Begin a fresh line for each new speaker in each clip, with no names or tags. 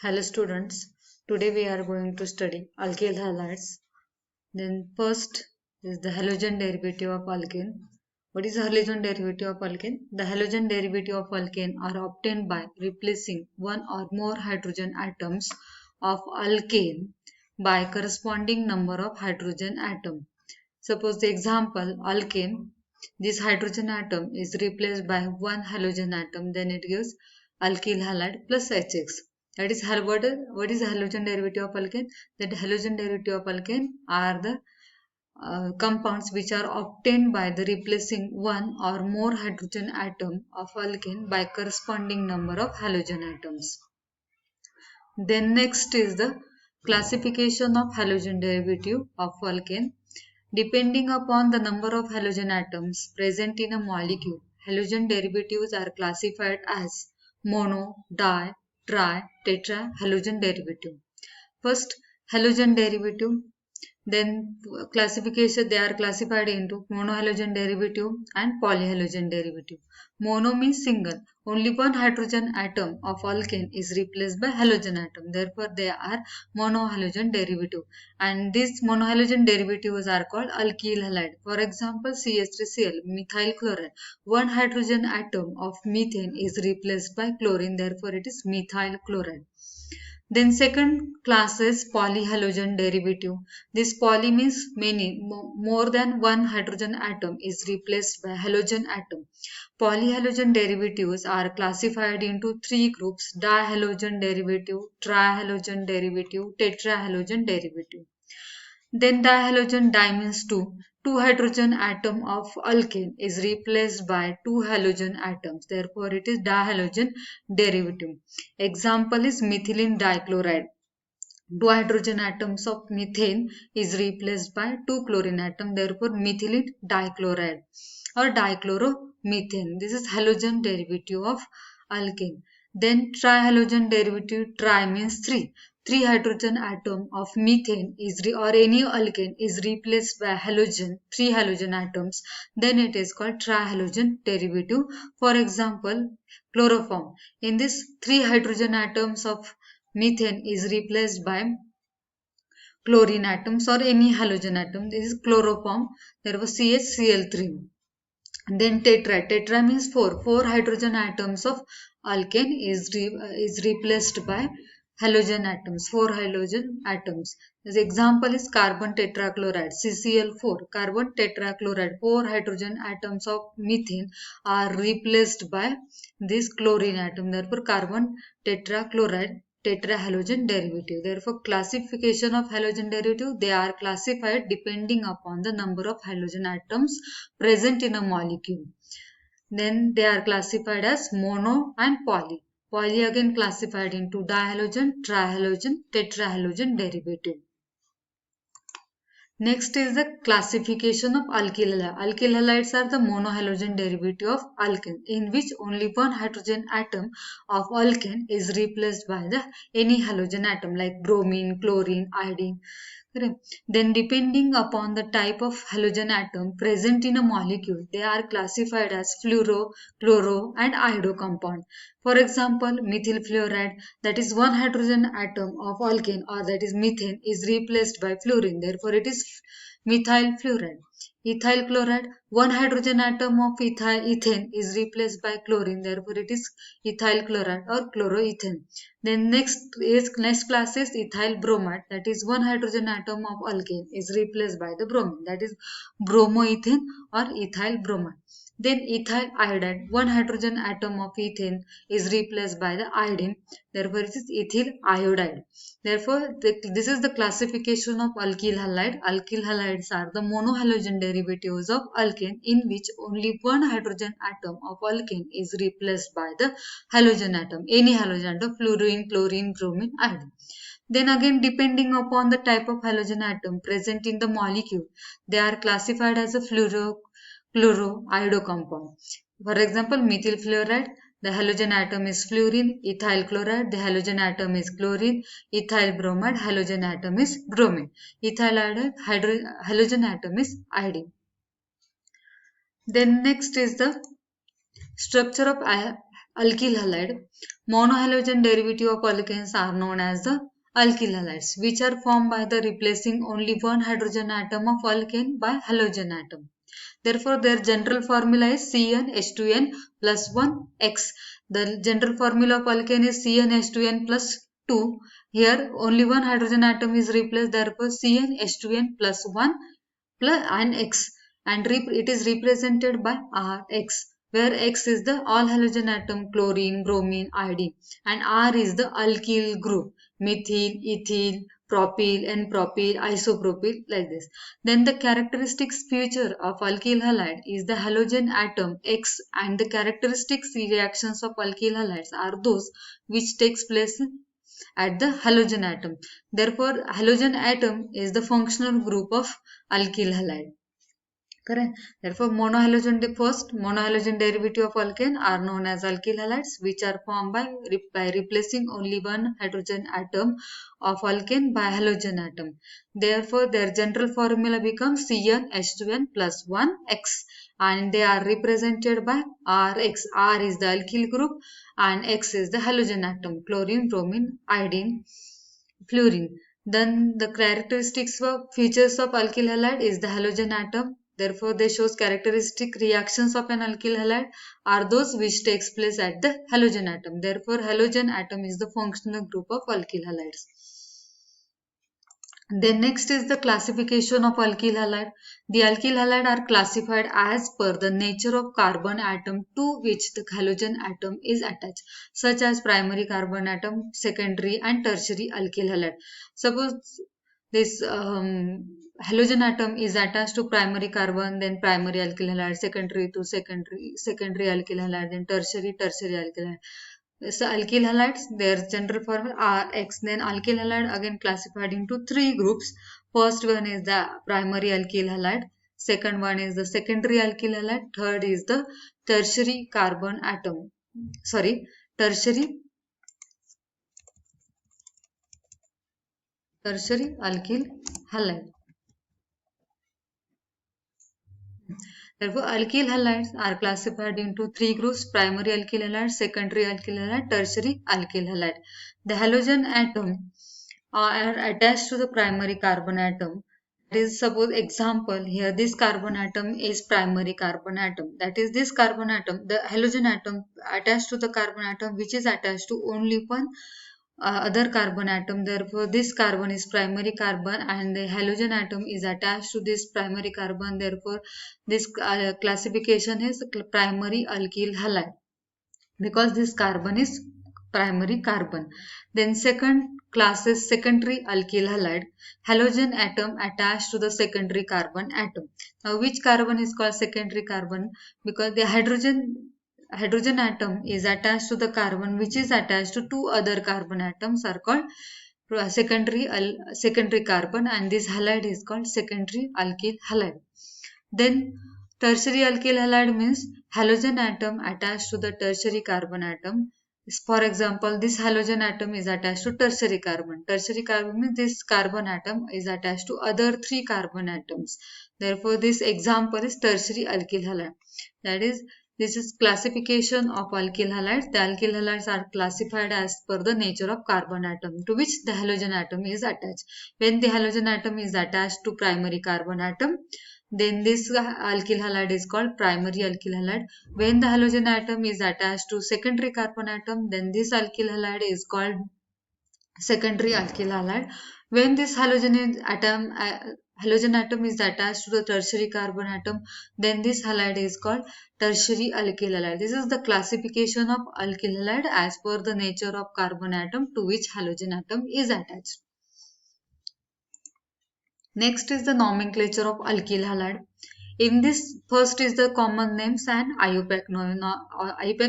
Hello students, today we are going to study alkyl halides. Then first is the halogen derivative of alkane. What is the halogen derivative of alkane? The halogen derivative of alkane are obtained by replacing one or more hydrogen atoms of alkane by corresponding number of hydrogen atom. Suppose the example alkane, this hydrogen atom is replaced by one halogen atom, then it gives alkyl halide plus HX. That is what is the halogen derivative of alkane? That halogen derivative of alkane are the compounds which are obtained by the replacing one or more hydrogen atom of alkane by corresponding number of halogen atoms. Then next is the classification of halogen derivative of alkane. Depending upon the number of halogen atoms present in a molecule, halogen derivatives are classified as mono, di, tri, tetra halogen derivative. First, halogen derivative, then classification, they are classified into monohalogen derivative and polyhalogen derivative. Mono means single. Only one hydrogen atom of alkane is replaced by halogen atom. Therefore, they are monohalogen derivative. And these monohalogen derivatives are called alkyl halide. For example, CH3Cl, methyl chloride. One hydrogen atom of methane is replaced by chlorine. Therefore, it is methyl chloride. Then second class is polyhalogen derivative. This poly means many, more than one hydrogen atom is replaced by halogen atom. Polyhalogen derivatives are classified into three groups: dihalogen derivative, trihalogen derivative, tetrahalogen derivative. Then dihalogen di means two. Two hydrogen atom of alkane is replaced by two halogen atoms. Therefore, it is dihalogen derivative. Example is methylene dichloride. Two hydrogen atoms of methane is replaced by two chlorine atom. Therefore, methylene dichloride or dichloromethane. This is halogen derivative of alkane. Then trihalogen derivative, tri means three. Three hydrogen atom of methane or any alkane is replaced by halogen, three halogen atoms. Then it is called trihalogen derivative. For example, chloroform. In this, three hydrogen atoms of methane is replaced by chlorine atoms or any halogen atom. This is chloroform. There was CHCl3. Then tetra. Tetra means four. Four hydrogen atoms of alkane is replaced by halogen atoms. Four halogen atoms. The example is carbon tetrachloride, CCl4. Carbon tetrachloride. Four hydrogen atoms of methane are replaced by this chlorine atom. Therefore, carbon tetrachloride tetrahalogen derivative. Therefore, classification of halogen derivative, they are classified depending upon the number of halogen atoms present in a molecule. Then they are classified as mono and poly. Poly again classified into dihalogen, trihalogen, tetrahalogen derivative. Next is the classification of alkyl halide. Alkyl halides are the monohalogen derivative of alkane, in which only one hydrogen atom of alkane is replaced by the any halogen atom like bromine, chlorine, iodine. Then depending upon the type of halogen atom present in a molecule, they are classified as fluoro, chloro and iodo compound. For example, methyl fluoride, that is one hydrogen atom of alkane or that is methane is replaced by fluorine. Therefore, it is methyl fluoride. Ethyl chloride, one hydrogen atom of ethane is replaced by chlorine. Therefore, it is ethyl chloride or chloroethane. Then next class is ethyl bromide. That is one hydrogen atom of alkane is replaced by the bromine. That is bromoethane or ethyl bromide. Then ethyl iodide, one hydrogen atom of ethane is replaced by the iodine. Therefore, it is ethyl iodide. Therefore, this is the classification of alkyl halide. Alkyl halides are the monohalogen derivatives of alkane, in which only one hydrogen atom of alkane is replaced by the halogen atom, any halogen atom, fluorine, chlorine, bromine, iodine. Then again, depending upon the type of halogen atom present in the molecule, they are classified as a fluoro-iodo compound. For example, methyl fluoride, the halogen atom is fluorine. Ethyl chloride, the halogen atom is chlorine. Ethyl bromide, halogen atom is bromine. Ethyl iodide, halogen atom is iodine. Then next is the structure of alkyl halide. Monohalogen derivative of alkanes are known as the alkyl halides, which are formed by the replacing only one hydrogen atom of alkane by halogen atom. Therefore, their general formula is CnH2n plus 1x. The general formula of alkane is CnH2n plus 2. Here, only one hydrogen atom is replaced. Therefore, CnH2n plus 1 plus and x, and it is represented by Rx, where X is the all halogen atom chlorine, bromine, iodine, and R is the alkyl group methyl, ethyl, propyl, N-propyl, isopropyl, like this. Then the characteristics feature of alkyl halide is the halogen atom X, and the characteristics reactions of alkyl halides are those which takes place at the halogen atom. Therefore, halogen atom is the functional group of alkyl halide. Correct. Therefore, monohalogen derivative of alkane are known as alkyl halides, which are formed by replacing only one hydrogen atom of alkane by halogen atom. Therefore, their general formula becomes CnH2n plus 1x, and they are represented by Rx. R is the alkyl group and X is the halogen atom, chlorine, bromine, iodine, fluorine. Then the characteristics of features of alkyl halide is the halogen atom. Therefore, they shows characteristic reactions of an alkyl halide are those which takes place at the halogen atom. Therefore, halogen atom is the functional group of alkyl halides. Then next is the classification of alkyl halide. The alkyl halide are classified as per the nature of carbon atom to which the halogen atom is attached, such as primary carbon atom, secondary and tertiary alkyl halide. Suppose this halogen atom is attached to primary carbon, then primary alkyl halide, secondary to secondary alkyl halide, then tertiary alkyl halide. So alkyl halides, their general formula are X. Then alkyl halide again classified into three groups. First one is the primary alkyl halide. Second one is the secondary alkyl halide. Third is the tertiary carbon atom. Tertiary alkyl halide. Therefore, alkyl halides are classified into three groups: primary alkyl halide, secondary alkyl halide, tertiary alkyl halide. The halogen atom are attached to the primary carbon atom. That is, suppose example here, this carbon atom is primary carbon atom. That is, this carbon atom, the halogen atom attached to the carbon atom which is attached to only one other carbon atom. Therefore, this carbon is primary carbon and the halogen atom is attached to this primary carbon. Therefore, this classification is primary alkyl halide because this carbon is primary carbon. Then second class is secondary alkyl halide. Halogen atom attached to the secondary carbon atom. Now, which carbon is called secondary carbon? Because the hydrogen atom is attached to the carbon which is attached to two other carbon atoms are called secondary carbon, and this halide is called secondary alkyl halide. Then tertiary alkyl halide means halogen atom attached to the tertiary carbon atom. For example, this halogen atom is attached to tertiary carbon. Tertiary carbon means this carbon atom is attached to other three carbon atoms. Therefore, this example is tertiary alkyl halide. That is, this is classification of alkyl halides. The alkyl halides are classified as per the nature of carbon atom to which the halogen atom is attached. When the halogen atom is attached to primary carbon atom, then this alkyl halide is called primary alkyl halide. When the halogen atom is attached to secondary carbon atom, then this alkyl halide is called secondary alkyl halide. When this halogen atom is attached to the tertiary carbon atom, then this halide is called tertiary alkyl halide. This is the classification of alkyl halide as per the nature of carbon atom to which halogen atom is attached. Next is the nomenclature of alkyl halide. In this, first is the common names and IUPAC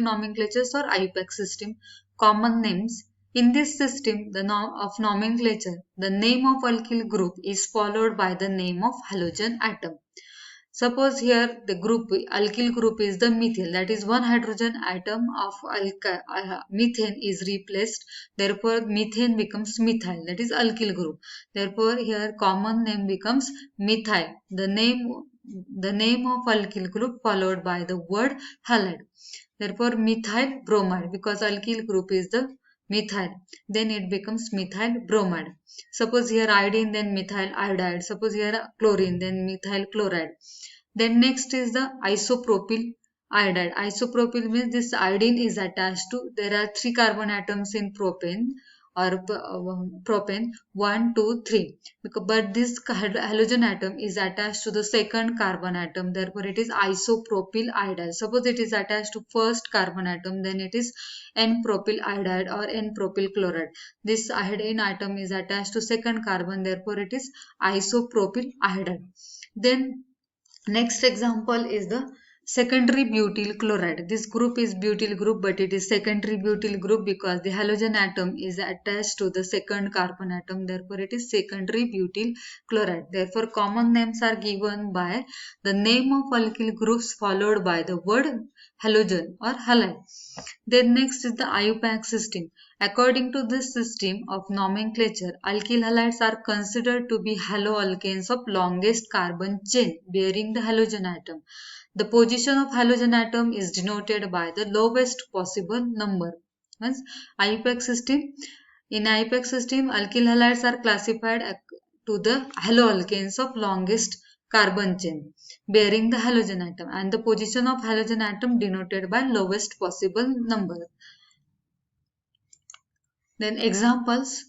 nomenclatures or IUPAC system. Common names. In this system of nomenclature, the name of alkyl group is followed by the name of halogen atom. Suppose here the alkyl group is the methyl, that is one hydrogen atom of methane is replaced. Therefore, methane becomes methyl, that is alkyl group. Therefore, here common name becomes methyl. The name of alkyl group followed by the word halide. Therefore, methyl bromide, because alkyl group is the methyl, then it becomes methyl bromide. Suppose here iodine, then methyl iodide. Suppose here chlorine, then methyl chloride. Then next is the isopropyl iodide. Isopropyl means this iodine is attached to, there are 3 carbon atoms in propane, or propane, 1, 2, 3. But this halogen atom is attached to the second carbon atom, therefore it is isopropyl iodide. Suppose it is attached to first carbon atom, then it is N-propyl iodide or N-propyl chloride. This iodine atom is attached to second carbon, therefore it is isopropyl iodide. Then next example is the secondary butyl chloride. This group is butyl group, but it is secondary butyl group because the halogen atom is attached to the second carbon atom. Therefore, it is secondary butyl chloride. Therefore, common names are given by the name of alkyl groups followed by the word halogen or halide. Then next is the IUPAC system. According to this system of nomenclature, alkyl halides are considered to be haloalkanes of longest carbon chain bearing the halogen atom. The position of halogen atom is denoted by the lowest possible number. Means IUPAC system. In IUPAC system, alkyl halides are classified to the haloalkanes of longest carbon chain bearing the halogen atom, and the position of halogen atom denoted by lowest possible number. Then examples.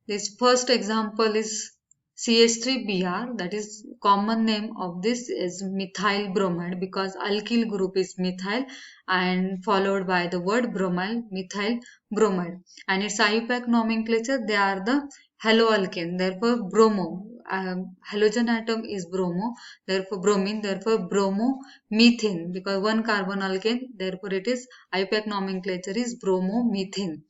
This first example is CH3Br, that is common name of this is methyl bromide because alkyl group is methyl and followed by the word bromide, methyl bromide, and its IUPAC nomenclature, they are the haloalkane, therefore bromo. Halogen atom is bromo, therefore bromine, therefore bromomethane, because one carbon alkane, therefore it is IUPAC nomenclature is bromomethane.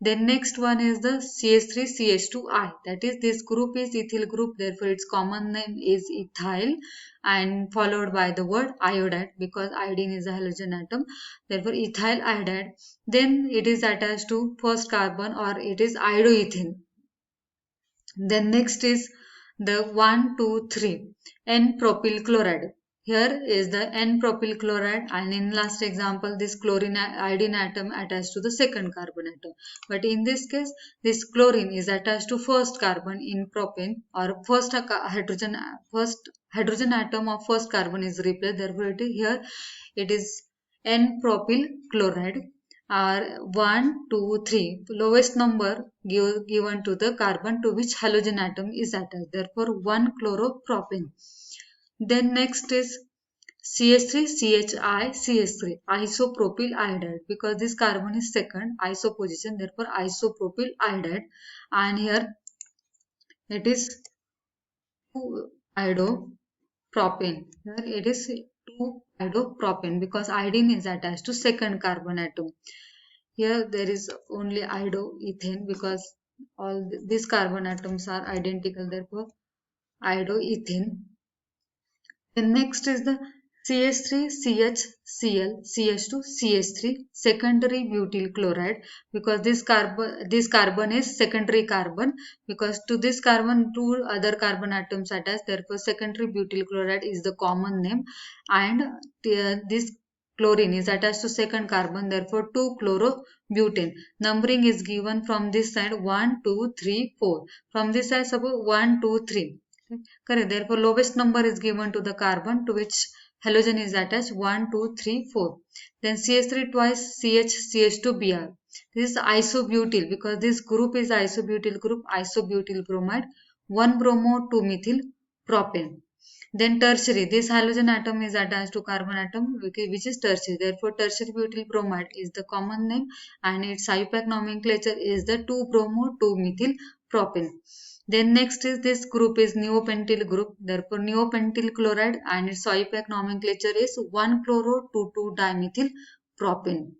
Then next one is the CH3CH2I, that is this group is ethyl group, therefore its common name is ethyl and followed by the word iodide because iodine is a halogen atom, therefore ethyl iodide. Then it is attached to first carbon or it is iodoethane. Then next is the 1, 2, 3 N-propyl chloride. Here is the N-propyl chloride, and in last example this chlorine iodine atom attached to the second carbon atom. But in this case this chlorine is attached to first carbon in propane, or first hydrogen atom of first carbon is replaced. Therefore here it is N-propyl chloride. Are 1, 2, 3. Lowest number given to the carbon to which halogen atom is attached. Therefore, 1 chloropropane. Then next is CH3, CHI, CH3, isopropyl iodide. Because this carbon is second, iso position, therefore isopropyl iodide. And here it is 2-iodopropane. Here it is 2-iodopropane because iodine is attached to second carbon atom. Here there is only iodoethane because all these carbon atoms are identical, therefore iodoethane. Then next is the CH3CHCl CH2 CH3 secondary butyl chloride because this carbon is secondary carbon because to this carbon two other carbon atoms attached, therefore secondary butyl chloride is the common name, and this chlorine is attached to second carbon, therefore 2-chlorobutane. Numbering is given from this side 1, 2, 3, 4. From this side suppose 1, 2, 3. Correct. Therefore lowest number is given to the carbon to which halogen is attached 1, 2, 3, 4. Then CH3 twice CH2Br. This is isobutyl because this group is isobutyl group, isobutyl bromide, 1 bromo 2 methyl propane. Then tertiary, this halogen atom is attached to carbon atom which is tertiary. Therefore, tertiary butyl bromide is the common name and its IUPAC nomenclature is the 2-bromo 2-methyl propane. Then next is this group is neopentyl group. Therefore, neopentyl chloride and its IUPAC nomenclature is 1-chloro-2,2-dimethyl propane.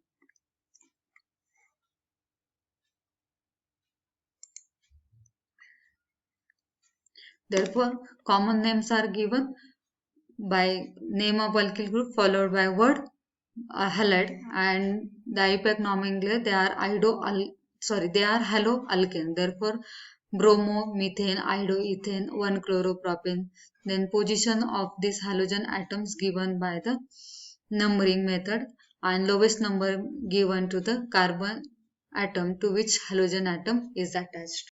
Therefore, common names are given by name of alkyl group followed by word halide, and the IUPAC nomenclature they are haloalkane. Therefore, bromo, methane, iodoethane, 1-chloropropane. Then position of these halogen atoms given by the numbering method. and lowest number given to the carbon atom to which halogen atom is attached.